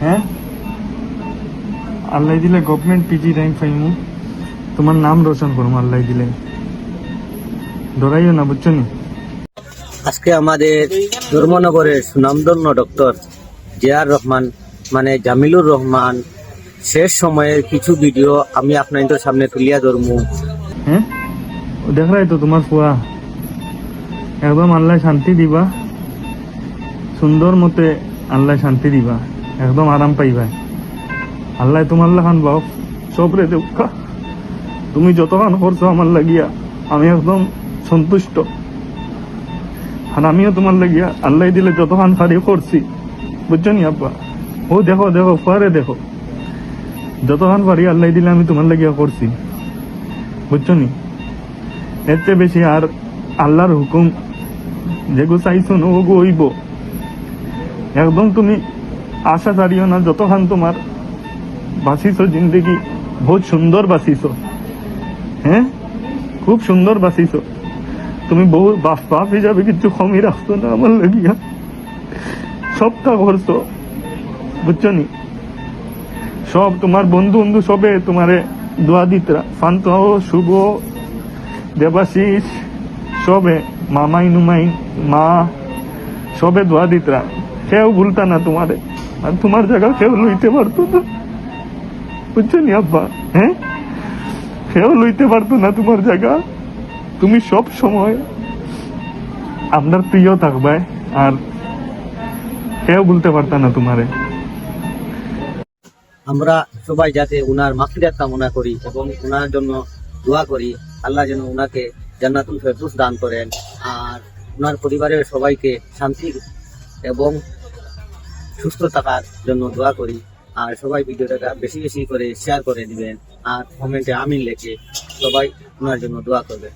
হ্যাঁ আল্লাহ দিলে government PG rank পাইমু, তোমার নাম রোশন করবো আল্লাহ দিলে, ডরাইও না, বুঝছো নি? আজকে আমাদের ধর্মনগরের সুনামধন্য ডক্টর জিয়ার রহমান মানে জামিলুর রহমান শেষ সময়ের কিছু ভিডিও আমি আপনাদের সামনে তুলিয়া ধরমু। হ্যাঁ দেখাই তো তোমার ফুয়া, একদম আল্লাহ শান্তি দিবা, সুন্দর মতে আল্লাহ শান্তি দিবা, একদম আরাম পাইবা। আল্লাহ তোমার লাখান বাপ সবরে দেখা, তুমি যতক্ষণ করছো আমার লাগিয়া আমি একদম সন্তুষ্ট, আর আমিও তোমার লাগিয়া আল্লাহ দিলে যতক্ষণ পারি করছি, বুঝছো নি আব্বা? ও দেখো দেখো ফুয়ারে দেখো, যতক্ষণ পারি আল্লাহ দিলে আমি তোমার লাগিয়া করছি, বুঝছো নি? এর চেয়ে বেশি আর আল্লাহর হুকুম যেগু চাইছো না ওগু হইব। একদম তুমি আশা ছাড়িও না, যতক্ষণ তোমার বাঁচিছো জিন্দগি বহুত সুন্দর বাঁচিছো, হ্যাঁ খুব সুন্দর বাঁচিছো তুমি, বহু বাপ হিসাবে কিছু কমই রাখছো না আমার লাগিয়া, সবটা করছো, বুঝছো নি? সব তোমার বন্ধু বন্ধু সবে তোমারে দোয়া দিতরা, শান্ত শুভ দেবাশিস সবে, মামাই নুমাইন মা সবে দোয়া দিতরা, কেউ ভুলতা না তোমারে, আর তোমার জায়গা কেউ লইতে পারতো না, বুঝছো নি আব্বা? হ্যাঁ কেউ লইতে পারতো না তোমার জায়গা, তুমি সব সময় আপনার প্রিয় থাকবে, আর কেউ বলতে পারত না তোমারে। আমরা সবাই যাতে উনার মাগফিরাত কামনা করি এবং উনার জন্য দোয়া করি, আল্লাহ যেন উনাকে জান্নাতুল ফেরদৌস দান করেন, আর উনার পরিবারের সবাইকে শান্তি এবং সুস্থ থাকার জন্য দোয়া করি। আর সবাই ভিডিওটা বেশি বেশি করে শেয়ার করে দিবেন, আর কমেন্টে আমিন লিখে সবাই ওনার জন্য দোয়া করবেন।